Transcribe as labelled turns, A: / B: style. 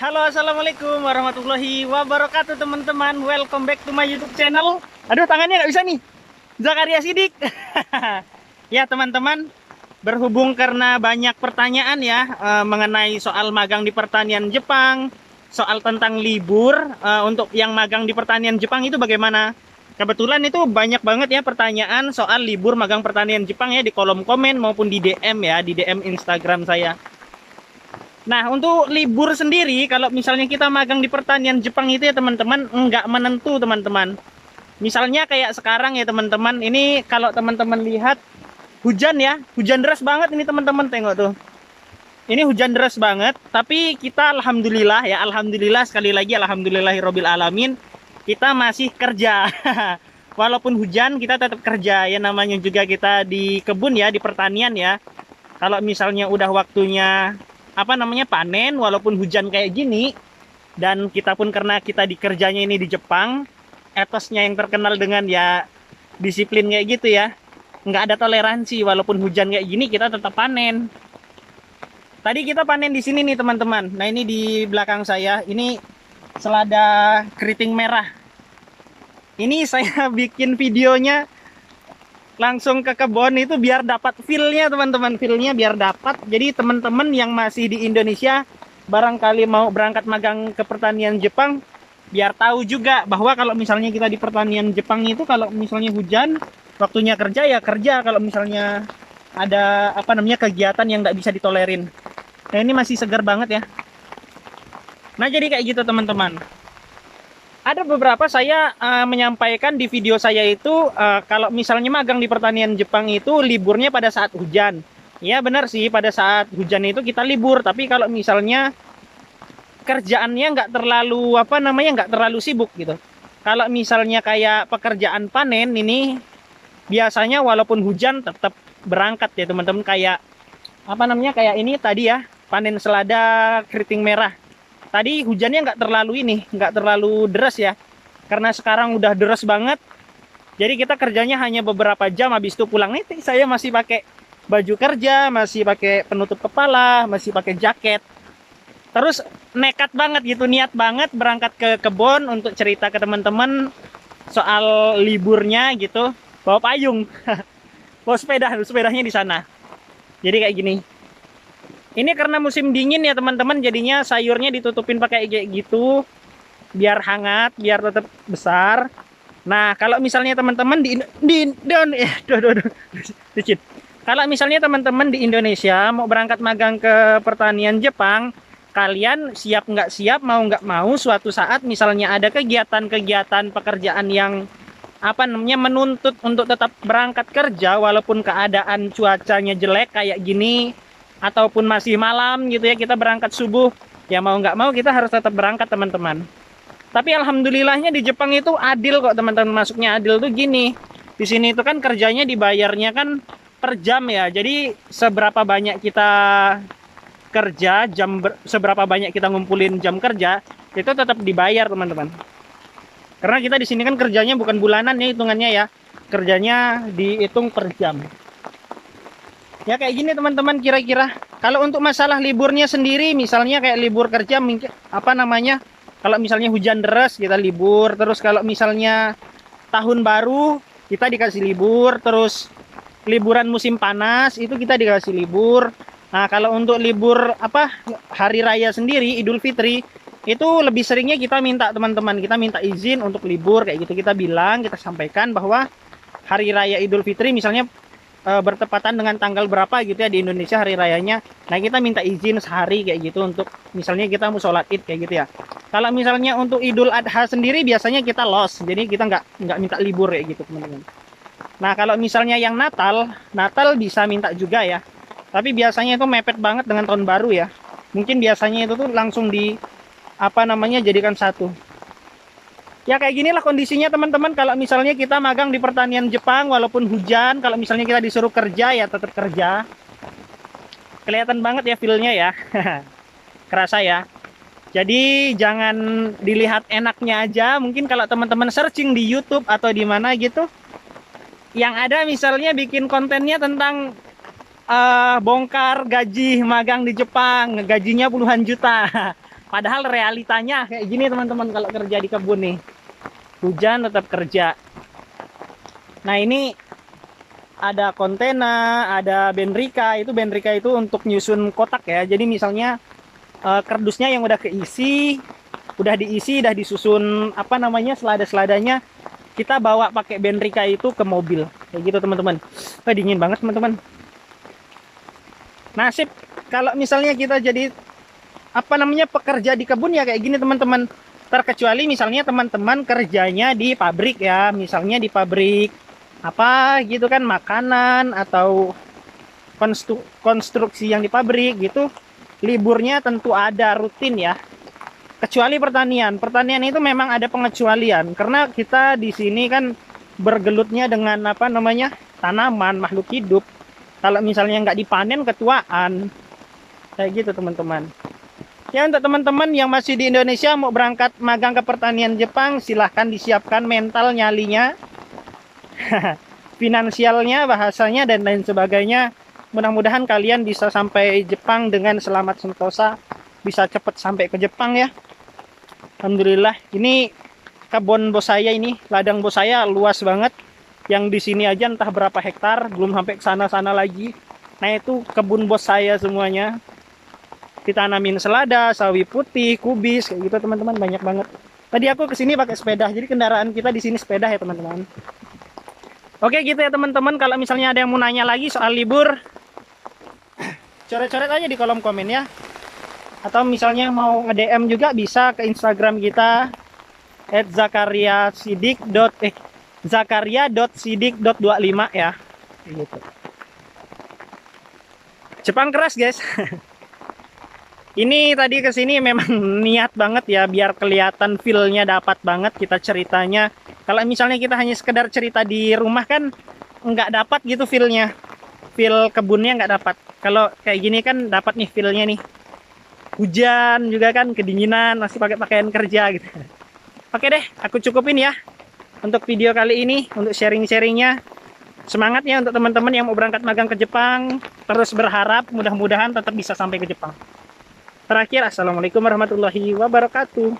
A: Halo, assalamualaikum warahmatullahi wabarakatuh teman-teman. Welcome back to my YouTube channel. Aduh, tangannya nggak bisa nih. Zakaria Sidik. Ya teman-teman, berhubung karena banyak pertanyaan ya mengenai soal magang di pertanian Jepang, soal tentang libur untuk yang magang di pertanian Jepang itu bagaimana? Kebetulan itu banyak banget ya pertanyaan soal libur magang pertanian Jepang ya di kolom komen maupun di DM ya, di DM Instagram saya. Nah, untuk libur sendiri, kalau misalnya kita magang di pertanian Jepang itu ya teman-teman, nggak menentu teman-teman. Misalnya kayak sekarang ya teman-teman, ini kalau teman-teman lihat hujan ya, hujan deras banget ini teman-teman, tengok tuh. Ini hujan deras banget, tapi kita alhamdulillah ya, alhamdulillah sekali lagi alhamdulillahirabbil alamin, kita masih kerja. Walaupun hujan kita tetap kerja ya, namanya juga kita di kebun ya, di pertanian ya. Kalau misalnya udah waktunya panen, walaupun hujan kayak gini, dan kita pun karena kita dikerjanya ini di Jepang, etosnya yang terkenal dengan ya disiplin kayak gitu ya, nggak ada toleransi. Walaupun hujan kayak gini kita tetap panen. Tadi kita panen di sini nih teman-teman. Nah, ini di belakang saya ini selada keriting merah. Ini saya bikin videonya langsung ke kebun itu biar dapat feel-nya teman-teman, feel-nya biar dapat. Jadi teman-teman yang masih di Indonesia barangkali mau berangkat magang ke pertanian Jepang, biar tahu juga bahwa kalau misalnya kita di pertanian Jepang itu kalau misalnya hujan, waktunya kerja ya kerja, kalau misalnya ada kegiatan yang nggak bisa ditolerin. Nah, ini masih segar banget ya. Nah, jadi kayak gitu teman-teman. Ada beberapa saya menyampaikan di video saya itu kalau misalnya magang di pertanian Jepang itu liburnya pada saat hujan. Ya benar sih, pada saat hujan itu kita libur. Tapi kalau misalnya kerjaannya nggak terlalu sibuk gitu. Kalau misalnya kayak pekerjaan panen ini biasanya walaupun hujan tetap berangkat ya teman-teman. Kayak kayak ini tadi ya, panen selada keriting merah. Tadi hujannya nggak terlalu deras ya. Karena sekarang udah deras banget. Jadi kita kerjanya hanya beberapa jam, habis itu pulang. Nih saya masih pakai baju kerja, masih pakai penutup kepala, masih pakai jaket. Terus nekat banget gitu, niat banget berangkat ke kebun untuk cerita ke teman-teman soal liburnya gitu. Bawa payung, bawa sepedanya di sana. Jadi kayak gini. Ini karena musim dingin ya teman-teman, jadinya sayurnya ditutupin pakai kayak gitu biar hangat, biar tetap besar. Nah, kalau misalnya teman-teman kalau misalnya teman-teman di Indonesia mau berangkat magang ke pertanian Jepang, kalian siap nggak siap, mau nggak mau, suatu saat misalnya ada kegiatan-kegiatan pekerjaan yang menuntut untuk tetap berangkat kerja walaupun keadaan cuacanya jelek kayak gini, ataupun masih malam gitu ya, kita berangkat subuh, ya mau nggak mau kita harus tetap berangkat teman-teman. Tapi alhamdulillahnya di Jepang itu adil kok teman-teman, masuknya adil tuh gini. Di sini itu kan kerjanya dibayarnya kan per jam ya. Jadi seberapa banyak kita kerja, seberapa banyak kita ngumpulin jam kerja, itu tetap dibayar teman-teman. Karena kita di sini kan kerjanya bukan bulanan ya hitungannya ya. Kerjanya dihitung per jam. Ya kayak gini teman-teman kira-kira. Kalau untuk masalah liburnya sendiri, misalnya kayak libur kerja, kalau misalnya hujan deras kita libur. Terus kalau misalnya tahun baru kita dikasih libur. Terus liburan musim panas itu kita dikasih libur. Nah, kalau untuk libur hari raya sendiri, Idul Fitri, itu lebih seringnya kita minta teman-teman, kita minta izin untuk libur kayak gitu. Kita bilang, kita sampaikan bahwa hari raya Idul Fitri misalnya bertepatan dengan tanggal berapa gitu ya di Indonesia hari rayanya. Nah, kita minta izin sehari kayak gitu untuk misalnya kita mau sholat id kayak gitu ya. Kalau misalnya untuk Idul Adha sendiri biasanya kita los, jadi kita nggak minta libur kayak gitu teman-teman. Nah, kalau misalnya yang Natal bisa minta juga ya. Tapi biasanya itu mepet banget dengan tahun baru ya. Mungkin biasanya itu tuh langsung jadikan satu. Ya kayak ginilah kondisinya teman-teman. Kalau misalnya kita magang di pertanian Jepang walaupun hujan, kalau misalnya kita disuruh kerja ya tetap kerja. Kelihatan banget ya feel-nya ya. Kerasa ya. Jadi jangan dilihat enaknya aja. Mungkin kalau teman-teman searching di YouTube atau di mana gitu, yang ada misalnya bikin kontennya tentang bongkar gaji magang di Jepang, gajinya puluhan juta. Padahal realitanya kayak gini teman-teman kalau kerja di kebun nih. Hujan tetap kerja. Nah ini ada kontena, ada benrika. Itu benrika itu untuk nyusun kotak ya. Jadi misalnya kardusnya yang udah diisi, udah disusun apa namanya selada-seladanya, kita bawa pakai benrika itu ke mobil. Kayak gitu teman-teman. Dingin banget teman-teman. Nasib kalau misalnya kita jadi apa namanya pekerja di kebun ya kayak gini teman-teman. Terkecuali misalnya teman-teman kerjanya di pabrik ya, misalnya di pabrik apa gitu kan, makanan atau konstruksi yang di pabrik gitu, liburnya tentu ada rutin ya. Kecuali pertanian itu memang ada pengecualian karena kita di sini kan bergelutnya dengan apa namanya tanaman, makhluk hidup. Kalau misalnya nggak dipanen ketuaan kayak gitu teman-teman. Ya untuk teman-teman yang masih di Indonesia mau berangkat magang ke pertanian Jepang, silahkan disiapkan mental nyalinya, finansialnya, bahasanya, dan lain sebagainya. Mudah-mudahan kalian bisa sampai Jepang dengan selamat sentosa, bisa cepat sampai ke Jepang ya. Alhamdulillah. Ini kebun bos saya, ini ladang bos saya luas banget. Yang di sini aja entah berapa hektar, belum sampai ke sana-sana lagi. Nah itu kebun bos saya semuanya. Ditanamin selada, sawi putih, kubis, kayak gitu teman-teman, banyak banget. Tadi aku kesini pakai sepeda, jadi kendaraan kita di sini sepeda ya teman-teman. Oke gitu ya teman-teman, kalau misalnya ada yang mau nanya lagi soal libur, coret-coret aja di kolom komen ya. Atau misalnya mau nge-DM juga bisa ke Instagram kita @zakaria.sidik.25 ya. Gitu. Jepang keras guys. Ini tadi kesini memang niat banget ya biar kelihatan feel-nya dapat banget kita ceritanya. Kalau misalnya kita hanya sekedar cerita di rumah kan nggak dapat gitu feel-nya. Feel kebunnya nggak dapat. Kalau kayak gini kan dapat nih feel-nya nih. Hujan juga kan, kedinginan, masih pakai pakaian kerja gitu. Oke deh, aku cukupin ya untuk video kali ini, untuk sharing-sharingnya. Semangat ya untuk teman-teman yang mau berangkat magang ke Jepang. Terus berharap mudah-mudahan tetap bisa sampai ke Jepang. Terakhir, assalamualaikum warahmatullahi wabarakatuh.